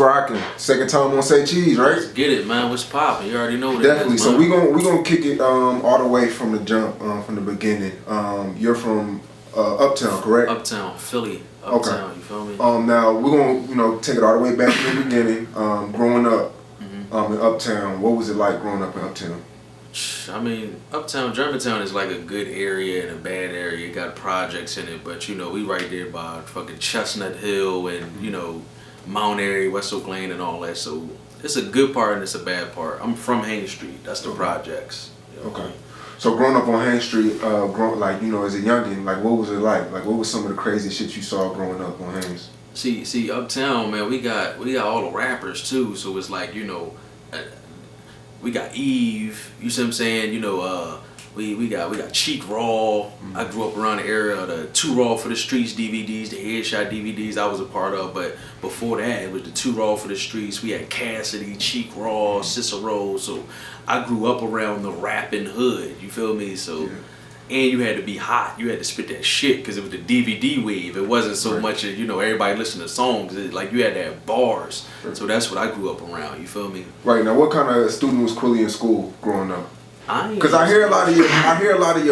rocking? Second time on Say Cheese, right? Let's get it, man. What's poppin'? You already know what Definitely. it is, So we gonna kick it all the way from the jump, from the beginning. You're from Uptown, correct? Uptown, Philly. Uptown, okay. You feel me? Now we're gonna take it all the way back to the beginning. Growing up in Uptown, what was it like growing up in Uptown? I mean, Uptown, Germantown is like a good area and a bad area. It got projects in it, but you know, we right there by fucking Chestnut Hill and, you know, Mount Airy, West Oak Lane and all that. So it's a good part and it's a bad part. I'm from Haines Street. That's the projects. You know? Okay. So growing up on Haines Street, like, you know, as a youngin', like what was it like? Like what was some of the crazy shit you saw growing up on Haines? See, Uptown, man, we got all the rappers too. So it's like, you know, we got Eve, you see what I'm saying? You know, we got Cheek Raw. I grew up around the area of the Too Raw for the Streets DVDs, the Headshot DVDs I was a part of. But before that, it was the Too Raw for the Streets. We had Cassidy, Cheek Raw, Cicero. So I grew up around the rapping hood. You feel me? So. And you had to be hot. You had to spit that shit because it was the DVD wave. It wasn't so much, you know, everybody listened to songs. Like you had to have bars. So that's what I grew up around. You feel me? Right. Now, what kind of student was Quilly in school growing up? Because I hear a lot of your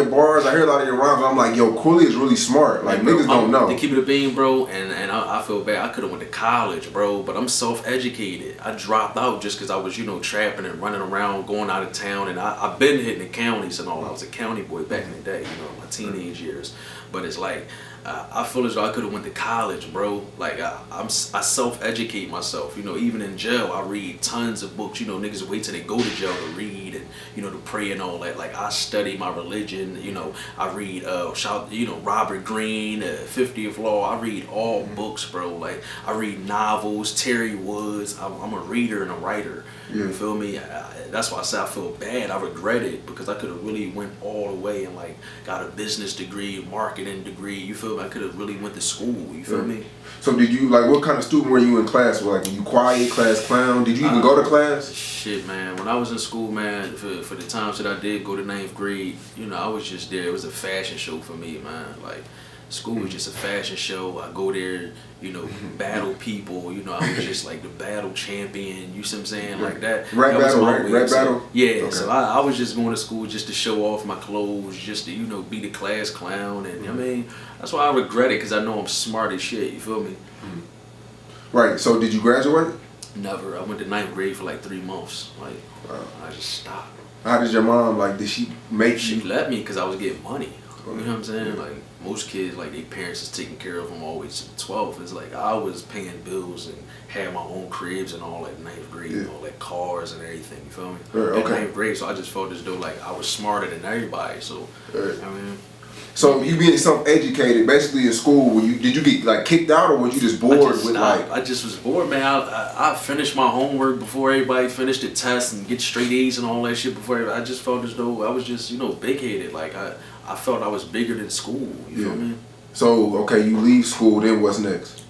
bars. I hear a lot of your rhymes. I'm like, yo, Quilly is really smart. Like bro, niggas don't know. To keep it a bean, bro, and I feel bad. I could have went to college, bro, but I'm self-educated. I dropped out just because I was, you know, trapping and running around, going out of town, and I've been hitting the counties and all. I was a county boy back in the day, you know, my teenage years. But it's like I feel as though I could have went to college, bro. Like I self-educate myself. You know, even in jail, I read tons of books. You know, niggas wait till they go to jail to read and, you know, to pray and all that. Like I study my religion. You know, I read Robert Greene, 50th Law. I read all books, bro. Like I read novels, Terry Woods. I'm a reader and a writer. You feel me? That's why I say I feel bad. I regret it because I could have really went all the way and like got a business degree, marketing degree. You feel me? I could have really went to school. You feel me? So did you, like, what kind of student were you in class? Like, were you quiet, class clown? Did you even go to class? Shit, man. When I was in school, man, for the times that I did go to 9th grade, you know, I was just there. It was a fashion show for me, man. Like, school was just a fashion show. I go there, you know, battle people. You know, I was just like the battle champion. You see what I'm saying? Like that. Rap battle, right? Rap battle? Yeah. Okay. So I was just going to school just to show off my clothes, just to, you know, be the class clown. And I mean, that's why I regret it because I know I'm smart as shit. You feel me? Right. So did you graduate? Never. I went to 9th grade for like 3 months. Like, I just stopped. How did your mom, like, did she make you? She let me because I was getting money. You know what I'm saying? Like, most kids, like, their parents is taking care of them all the way to 12. It's like, I was paying bills and had my own cribs and all at 9th grade, and all like cars and everything, you feel me? At 9th grade, so I just felt as though, like, I was smarter than everybody, so, I mean. So you being self-educated, basically in school, did you get like kicked out or were you just bored with like? I just was bored, man. I finished my homework before everybody finished the test and get straight A's and all that shit before everybody. I just felt as though I was just, you know, big-headed. Like I felt I was bigger than school. You feel me? So okay, you leave school. Then what's next?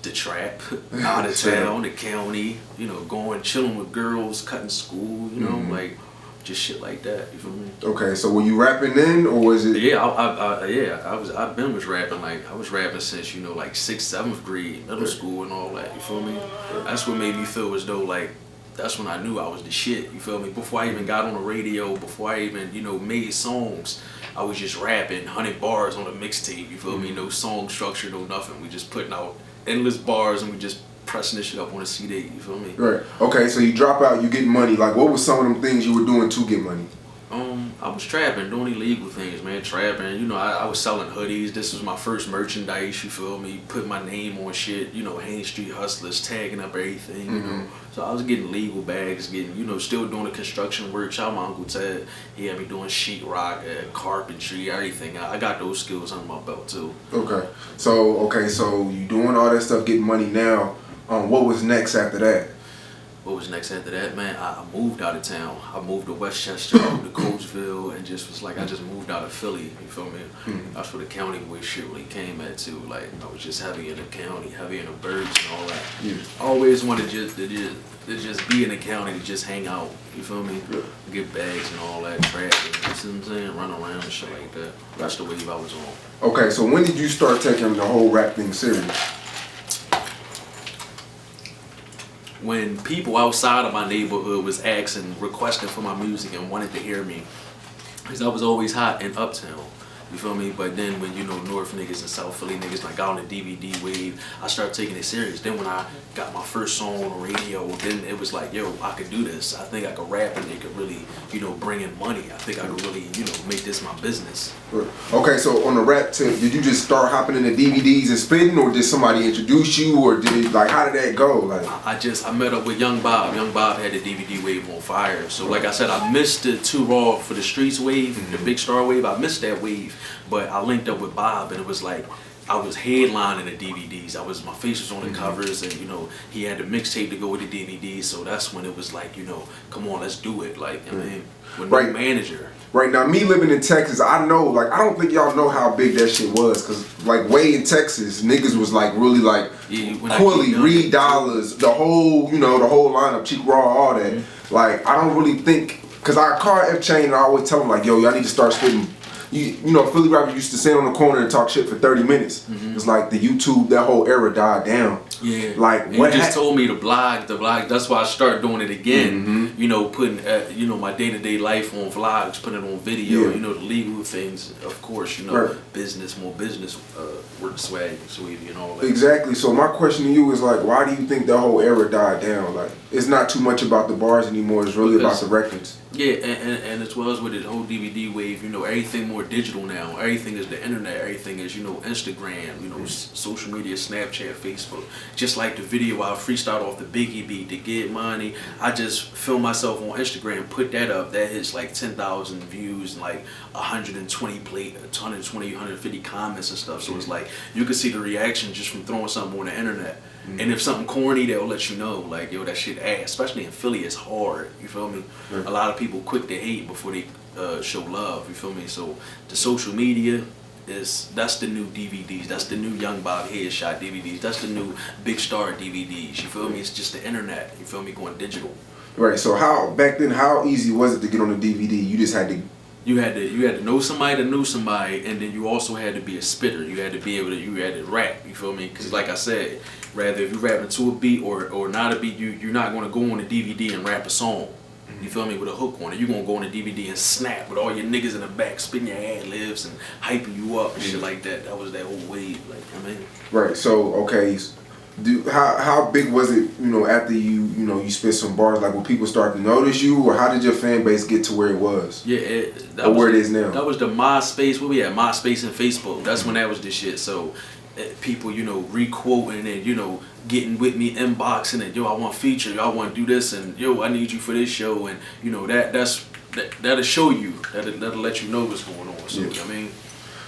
The trap, out of town, the county. You know, going chilling with girls, cutting school. You know, like. Just shit like that, you feel me? Okay, so were you rapping then, or was it? Yeah, I've been was rapping. Like I was rapping since, you know, like 6th, 7th grade, middle school, and all that. You feel me? That's what made me feel as though like that's when I knew I was the shit. You feel me? Before I even got on the radio, before I even, you know, made songs, I was just rapping 100 bars on a mixtape. You feel me? No song structure, no nothing. We just putting out endless bars and we just pressing this shit up on a CD, you feel me? Right. Okay, so you drop out, you get money. Like, what was some of them things you were doing to get money? I was trapping, doing illegal things, man. Trapping, you know, I was selling hoodies. This was my first merchandise, you feel me? Put my name on shit, you know, Haines Street Hustlers, tagging up everything, you know. So I was getting legal bags, getting, you know, still doing the construction work. Shout out my Uncle Ted. He had me doing sheetrock, carpentry, everything. I got those skills under my belt, too. Okay, so you doing all that stuff, getting money now. What was next after that? What was next after that, man? I moved out of town. I moved to Westchester, moved to Coatesville, and just was like, I just moved out of Philly, you feel me? That's where the county boy shit really came at too. Like, I was just heavy in the county, heavy in the birds and all that. I always wanted to just be in the county, to just hang out, you feel me? Get bags and all that, trap, you know what I'm saying? Run around and shit like that. That's the wave I was on. Okay, so when did you start taking the whole rap thing serious? when people outside of my neighborhood was asking, requesting for my music and wanted to hear me, because I was always hot in Uptown. You feel me? But then when, you know, North niggas and South Philly niggas like got on the DVD wave, I started taking it serious. Then when I got my first song on the radio, then it was like, yo, I could do this. I think I could rap and it could really, you know, bring in money. I think I could really, you know, make this my business. Okay, so on the rap tip, did you just start hopping into DVDs and spitting, or did somebody introduce you, or did it, like, how did that go? Like, I met up with Young Bob. Young Bob had the DVD wave on fire. So like I said, I missed the Too Raw for the Streets wave, the Big Star wave. I missed that wave. But I linked up with Bob, and it was like I was headlining the DVDs. My face was on the covers, and you know he had the mixtape to go with the DVDs. So that's when it was like, you know, come on, let's do it. Like, I mean, with no manager. Right now, me living in Texas, I know, like, I don't think y'all know how big that shit was, cause like way in Texas, niggas was like really like Quilly, Reed Dollars, the whole, you know, the whole lineup, Cheek Raw, all that. Like, I don't really think, cause I call F Chain and I always tell them like, yo, y'all need to start spitting. You know, Philly rappers used to sit on the corner and talk shit for 30 minutes. It's like the YouTube, that whole era died down. Yeah. Like, and what you just told me to blog. That's why I started doing it again. You know, putting, you know, my day-to-day life on vlogs, putting it on video, you know, the legal things, of course, you know, business, more business, work swag, sweetie, and all that. Exactly. So my question to you is like, why do you think that whole era died down? Like, it's not too much about the bars anymore. It's really about the records. Yeah, and as well as with the whole DVD wave, you know, everything more digital now. Everything is the internet. Everything is, you know, Instagram, you know, social media, Snapchat, Facebook. Just like the video I freestyled off the Biggie beat to Get Money. I just film myself on Instagram, put that up. That hits like 10,000 views and like 150 comments and stuff. So it's like you can see the reaction just from throwing something on the internet. And if something corny, they'll let you know, like, yo, that shit ass. Especially in Philly, it's hard. You feel me? A lot of people quick to hate before they show love. You feel me? So the social media that's the new DVDs. That's the new Young Bob Headshot DVDs. That's the new Big Star DVDs. You feel me? It's just the internet. You feel me? Going digital. Right. So back then, how easy was it to get on the DVD? You just had to. You had to know somebody to know somebody, and then you also had to be a spitter. You had to be able to, you had to rap. You feel me? Because like I said, rather if you rapping to a beat or not a beat, you're not gonna go on the DVD and rap a song. You feel me? With a hook on it, you're gonna go on the DVD and snap with all your niggas in the back, spitting your ad libs and hyping you up and shit like that. That was that whole wave. Like, I mean. Right. So okay. How big was it, you know, after you spit some bars? Like, will people start to notice you, or how did your fan base get to where it was? Yeah, where it is now. That was the MySpace. Where we had MySpace and Facebook. That's when that was the shit. So people, you know, re-quoting and, you know, getting with me, inboxing and, yo, I want feature, yo, I want to do this, and yo, I need you for this show, and you know that'll show you, that'll let you know what's going on. So I mean.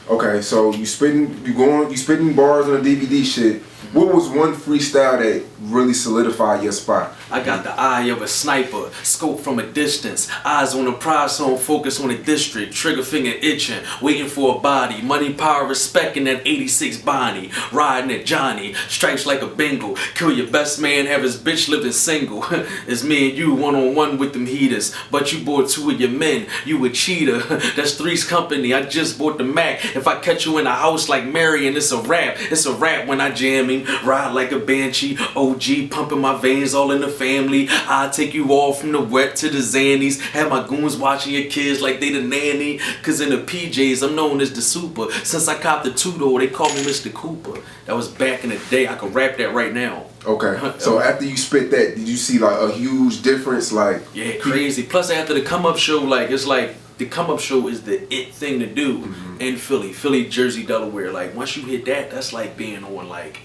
Okay, so you spitting bars on the DVD shit. What was one freestyle that really solidified your spot? I got the eye of a sniper, scope from a distance, eyes on the prize zone, focus on the district, trigger finger itching, waiting for a body, money, power, respect in that 86 Bonnie, riding at Johnny, stripes like a bingo, kill your best man, have his bitch living single. It's me and you one-on-one with them heaters, but you bought two of your men, you a cheater. That's Three's Company, I just bought the Mac. If I catch you in a house like Marion, it's a rap when I jamming, ride like a banshee, OG pumping my veins all in the family. I take you all from the wet to the Xannies, have my goons watching your kids like they the nanny, cause in the PJs I'm known as the super. Since I copped the two-door, they call me Mr. Cooper. That was back in the day. I could rap that right now. Okay, so after you spit that, did you see like a huge difference? Like, yeah, crazy. Plus after the Come Up show, like, it's like the Come Up show is the it thing to do in Philly, Jersey, Delaware. Like, once you hit that, that's like being on like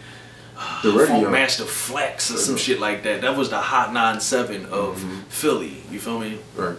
the radio. Funk Master Flex or some shit like that. That was the Hot 97 of Philly. You feel me? Right.